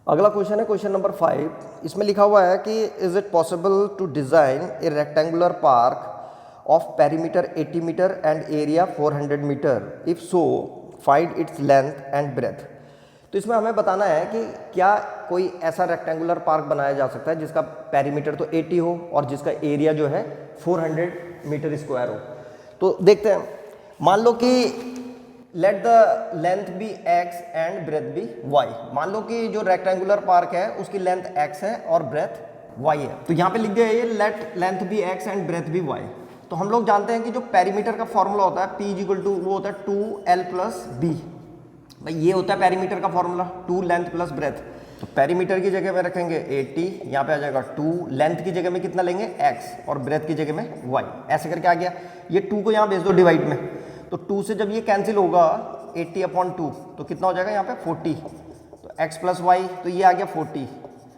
अगला क्वेश्चन है question number 5। इसमें लिखा हुआ है कि is it possible to design a rectangular park of perimeter 80 metre and area 400 metre, if so find its length and breadth. तो इसमें हमें बताना है कि क्या कोई ऐसा रेक्टेंगुलर पार्क बनाया जा सकता है जिसका पेरीमीटर तो 80 हो और जिसका एरिया जो है 400 मीटर स्क्वायर हो। तो देखते हैं, मान लो कि let the length be x and breadth be y। मान लो कि जो रेक्टेंगुलर पार्क है उसकी लेंथ x है और ब्रेथ y है। तो यहाँ पे लिख दिया ये let length be x and breadth be y। तो हम लोग जानते हैं कि जो पेरीमीटर का फॉर्मूला होता है P इक्वल टू वो होता है 2l प्लस b। भाई ये होता है पेरीमीटर का फॉर्मूला, 2 लेंथ प्लस ब्रेथ। तो पेरीमीटर की जगह में रखेंगे 80, यहाँ पे आ जाएगा 2, लेंथ की जगह में कितना लेंगे x और ब्रेथ की जगह में y। ऐसे करके आ गया। ये 2 को यहाँ भेज दो डिवाइड में, तो 2 से जब ये कैंसिल होगा 80/2 तो कितना हो जाएगा यहाँ पे 40। तो x प्लस वाई, तो ये आ गया 40।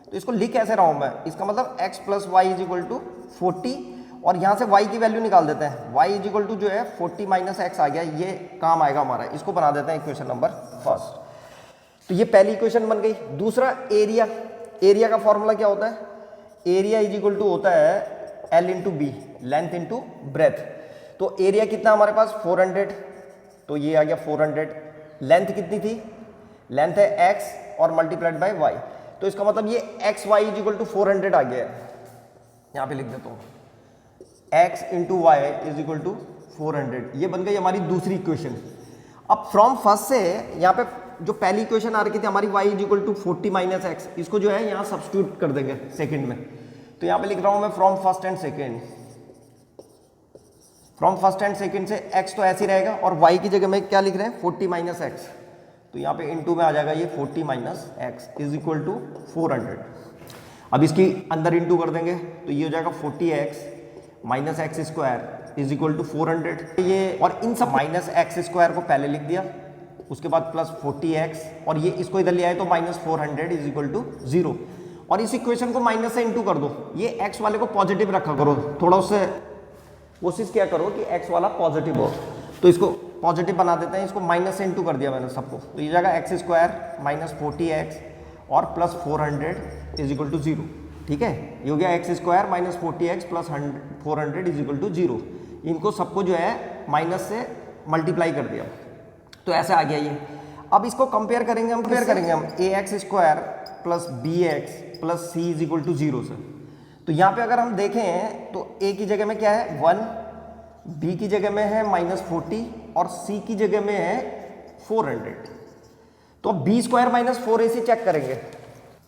तो इसको लिख कैसे रहा हूँ मैं, इसका मतलब x plus y is equal to 40 और यहाँ से y की वैल्यू निकाल देते हैं। y इज इक्वल टू जो है 40 माइनस x आ गया, ये काम आएगा हमारा। इसको बना देते हैं इक्वेशन नंबर फर्स्ट। तो ये पहली इक्वेशन बन गई। दूसरा एरिया, एरिया का फॉर्मूला क्या होता है, एरिया इज इक्वल टू होता है l into B, length into breadth. तो एरिया कितना हमारे पास 400, तो ये आ गया 400। लेंथ कितनी थी, लेंथ है x और मल्टीप्लाइड बाय y। तो इसका मतलब ये x y is equal to 400 आ गया है। यहाँ पे लिख देता हूँ x into y is equal to 400। ये बन गई हमारी दूसरी इक्वेशन। अब फ्रॉम फर्स्ट से यहाँ पे जो पहली इक्वेशन आ रही थी हमारी y is equal to 40 minus X, इसको जो है यहाँ सब्स्टिट्यूट कर देंगे सेकेंड में। तो यहाँ पे लिख रहा हूँ मैं from first and second. From first and second से x तो ऐसे ही रहेगा और y की जगह में क्या लिख रहे हैं 40 माइनस एक्स। तो यहाँ पे इनटू में आ जाएगा ये 40 minus X is equal to 400। अब इसकी अंदर इनटू कर देंगे तो ये हो जाएगा 40x minus X square is equal to 400। ये और इन सब माइनस एक्स स्क्वायर को पहले लिख दिया, उसके बाद प्लस 40x और ये इसको इधर ले आए तो माइनस 400 इज इक्वल टू 0। और इस इक्वेशन को माइनस से इनटू कर दो। ये x वाले को पॉजिटिव रखा करो, थोड़ा उससे कोशिश क्या करो कि x वाला पॉजिटिव हो। तो इसको पॉजिटिव बना देते हैं, इसको माइनस से इनटू कर दिया मैंने सबको। तो ये जाएगा एक्स स्क्वायर माइनस 40x और प्लस 400 इज इक्वल टू 0। ठीक है, ये हो गया X square minus 40x plus 400 is equal to 0। इनको सबको जो है माइनस से मल्टीप्लाई कर दिया, तो ऐसे आ गया ये। अब इसको कंपेयर करेंगे हम, a x square plus b x plus c is equal to 0 से। तो यहाँ पे अगर हम देखें तो a की जगह में क्या है 1, b की जगह में है माइनस 40 और c की जगह में है 400। तो अब B square minus 4ac check करेंगे।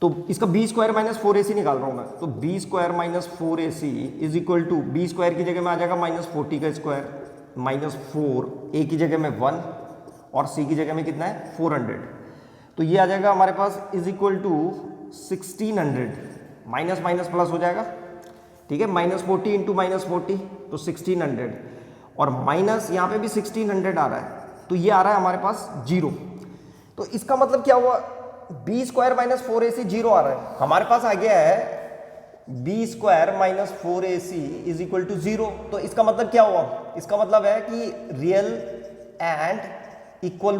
तो इसका बी स्क्वायर माइनस 4ac निकाल रहा हूँ मैं। तो B square minus 4ac is equal to B square की जगह में आ जाएगा माइनस 40 का स्क्वायर माइनस 4, a की जगह में 1 और c की जगह में कितना है 400। तो ये आ जाएगा हमारे पास is equal to 1600। Minus minus plus हो जाएगा, ठीक है, माइनस 40 इंटू माइनस 40 तो 1600 और माइनस यहाँ पे भी 1600 आ रहा है, तो ये आ रहा है हमारे पास 0। तो इसका मतलब क्या हुआ, बी स्क्वायर माइनस 4ac 0 आ रहा है। हमारे पास आ गया है B square minus 4ac is equal to 0। तो इसका मतलब क्या हुआ, इसका मतलब है कि real and equal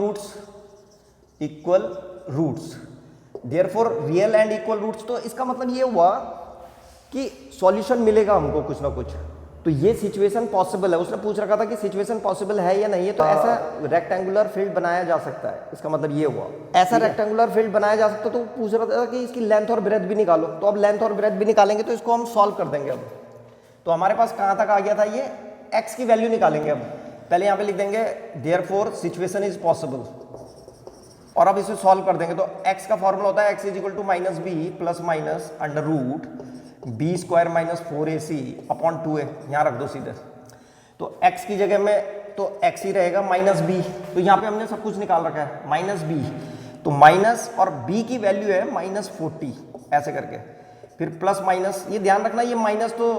roots therefore real and equal roots. तो इसका मतलब ये हुआ कि सॉल्यूशन मिलेगा हमको कुछ ना कुछ। तो ये सिचुएशन पॉसिबल है। उसने पूछ रखा था कि सिचुएशन पॉसिबल है या नहीं है, तो ऐसा रेक्टेंगुलर फील्ड बनाया जा सकता है। इसका मतलब ये हुआ ऐसा रेक्टेंगुलर फील्ड बनाया जा सकता है। तो पूछ रहा था कि इसकी लेंथ और ब्रेथ भी निकालो। तो अब लेंथ और ब्रेथ भी निकालेंगे तो इसको हम सॉल्व कर देंगे। अब तो हमारे पास कहाँ तक आ गया था, ये एक्स की वैल्यू निकालेंगे। अब पहले यहाँ पे लिख देंगे देयरफॉर सिचुएशन इज पॉसिबल और अब इसे सॉल्व कर देंगे। तो x का फॉर्मूला होता है x is equal to minus B plus minus under root B square minus 4ac upon 2a। यहाँ रख दो सीधे। तो x की जगह में तो x ही रहेगा माइनस बी। तो यहाँ पे हमने सब कुछ निकाल रखा है माइनस बी। तो माइनस और b की वैल्यू है माइनस 40 ऐसे करके, फिर प्लस माइनस। ये ध्यान रखना ये माइनस तो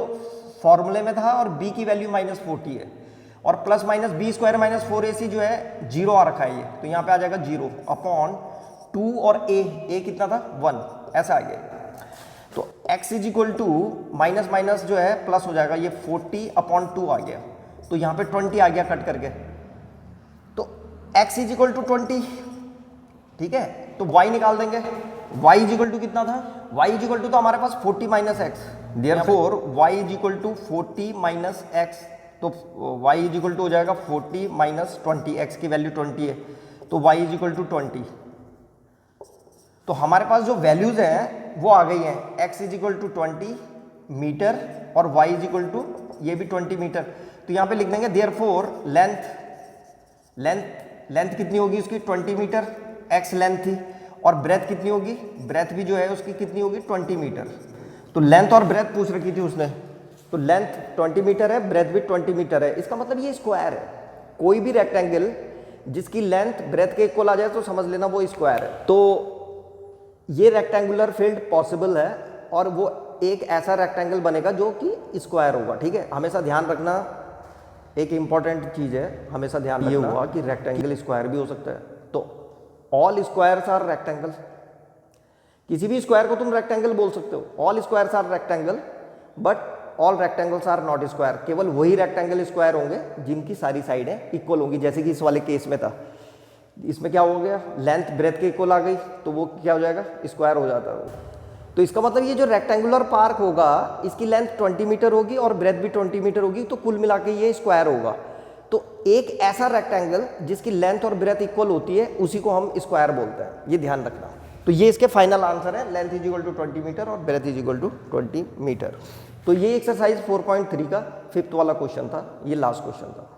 फॉर्मूले में था और b की वैल्यू माइनस 40 है और plus minus B square minus 4ac जो है 0 आ रखा है ये। तो यहाँ पे आ जाएगा 0 अपॉन 2 और a कितना था 1, ऐसा आ गया। तो x is equal to minus minus जो है प्लस हो जाएगा, ये 40 अपॉन 2 आ गया। तो यहाँ पे 20 आ गया कट करके। तो x इज इक्वल टू 20, ठीक है। तो y निकाल देंगे। y इज इक्वल टू कितना था, y इज इक्वल टू तो हमारे पास 40 minus X, therefore y is equal to 40 minus X, तो y इज इक्वल टू हो जाएगा 40 माइनस 20, x की वैल्यू 20 है तो y इज इक्वल टू 20। तो हमारे पास जो वैल्यूज हैं वो आ गई हैं, x is equal to 20 metre और y इज इक्वल टू ये भी 20 मीटर। तो यहाँ पे लिख देंगे देयरफॉर लेंथ कितनी होगी उसकी 20 मीटर, x लेंथ थी, और ब्रेथ कितनी होगी, ब्रेथ भी जो है उसकी कितनी होगी 20 मीटर। तो लेंथ और ब्रेथ पूछ रखी थी उसने, तो लेंथ 20 मीटर है, ब्रेथ भी 20 मीटर है, इसका मतलब ये स्क्वायर है। कोई भी रेक्टेंगल जिसकी लेंथ ब्रेथ के इक्वल आ जाए तो समझ लेना वो स्क्वायर है। तो ये रेक्टेंगुलर फील्ड पॉसिबल है और वो एक ऐसा रेक्टेंगल बनेगा जो कि स्क्वायर होगा, ठीक है। हमेशा ध्यान रखना, एक इंपॉर्टेंट चीज है, हमेशा ध्यान ये हुआ कि रेक्टेंगल स्क्वायर भी हो सकता है। तो ऑल स्क्वायर्स आर रेक्टेंगल, किसी भी स्क्वायर को तुम रेक्टेंगल बोल सकते हो, all squares are rectangle but all rectangles are not square. केवल वही रेक्टेंगल स्क्वायर होंगे जिनकी सारी साइडें इक्वल होंगी, जैसे कि इस वाले केस में था। इसमें क्या हो गया, लेंथ ब्रेथ के इक्वल आ गई तो वो क्या हो जाएगा, स्क्वायर हो जाता है वो। तो इसका मतलब ये जो रेक्टेंगुलर पार्क होगा इसकी लेंथ 20 मीटर होगी और ब्रेथ भी 20 मीटर होगी, तो कुल मिला के ये स्क्वायर होगा। तो एक ऐसा रेक्टेंगल जिसकी लेंथ और ब्रेथ इक्वल होती है उसी को हम स्क्वायर बोलते हैं, ये ध्यान रखना। तो ये इसके फाइनल आंसर है, length is equal to 20 metre और breadth is equal to 20 metre. तो ये एक्सरसाइज 4.3 का 5th वाला क्वेश्चन था, ये लास्ट क्वेश्चन था।